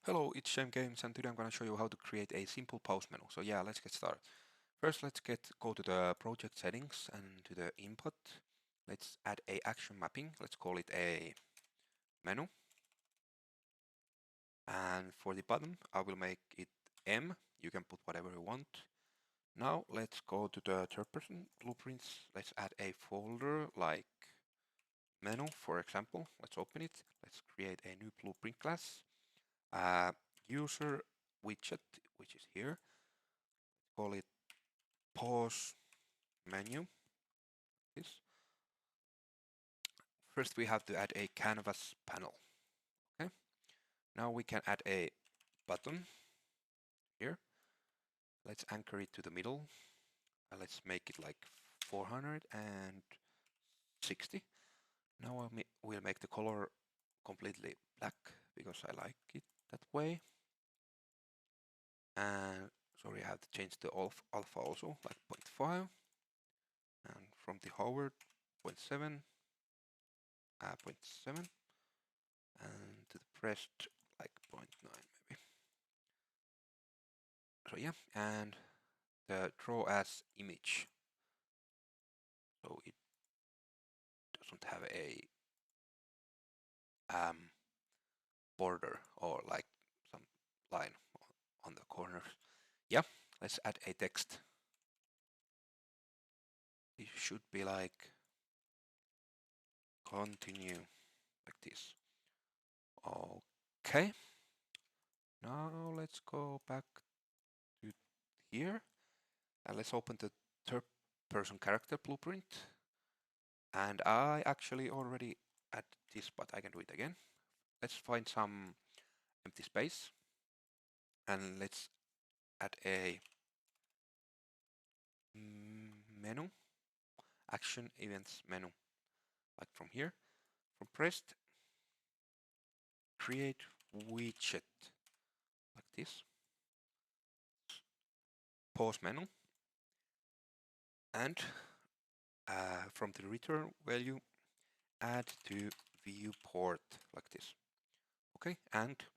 Hello, it's Shame Games, and today I'm going to show you how to create a simple pause menu. So yeah, let's get started. First, let's go to the project settings and to the input. Let's add a action mapping. Let's call it a menu. And for the button, I will make it M. You can put whatever you want. Now let's go to the third person blueprints. Let's add a folder like menu, for example. Let's open it. Let's create a new blueprint class. User widget, which is here. Call it pause menu. This. First we have to add a canvas panel. Okay. Now we can add a button here. Let's anchor it to the middle. And let's make it like 460. Now we'll make the color completely black because I like it that way. And sorry, I have to change the alpha also, like 0.5. And from the hover, 0.7, 0.7. And to the pressed, like 0.9 maybe. So yeah, and the draw as image. So it doesn't have a border or like some line on the corners. Yeah, let's add a text. It should be like continue like this. Okay. Now let's go back to here and let's open the third person character blueprint. And I actually already added this, but I can do it again. Let's find some empty space and let's add a menu, action events menu, like from here, from pressed, create widget, like this, pause menu, and from the return value, add to viewport, like this. Okay, and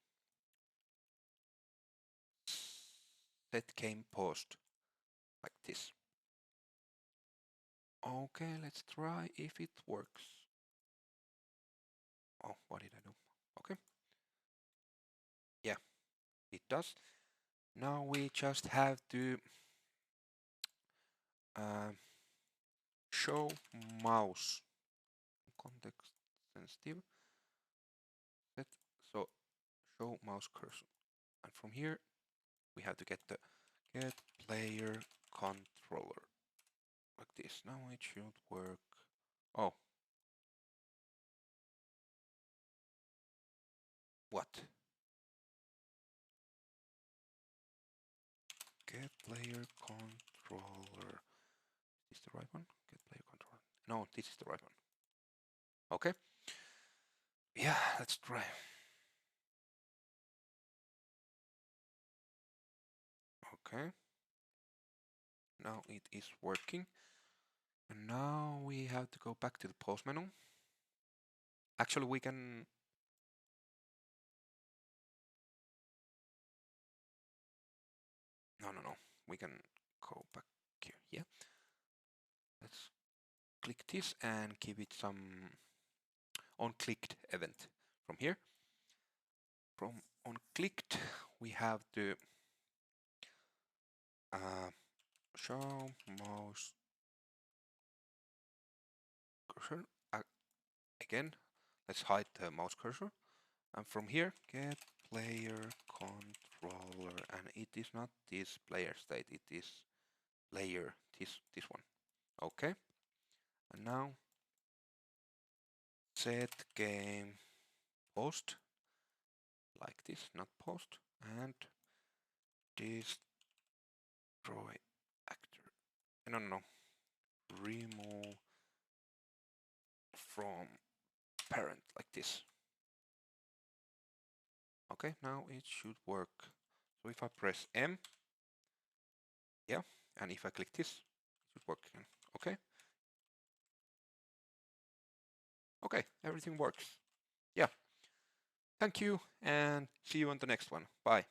set game paused, like this. Okay, let's try if it works. Oh, what did I do? Okay. Yeah, it does. Now we just have to show mouse context sensitive set. So show mouse cursor. And from here we have to get the get player controller. Like this. Now it should work. Oh. What? Get player controller. Is this the right one? Get player controller. No, this is the right one. Okay. Yeah, let's try. Okay. Now it is working. And now we have to go back to the pause menu. Actually, we can... No. We can go back here. Yeah. Let's click this and give it some on-clicked event from here. From on-clicked, we have to show mouse cursor. Again, let's hide the mouse cursor. And from here, get player controller. And it is not this player state, it is layer, this one. Okay. And now set game post like this, not post, and destroy actor. No. Remove from parent like this. Okay, now it should work. So if I press M, yeah, and if I click this, it should work again. Okay. Okay, everything works. Yeah. Thank you and see you on the next one. Bye.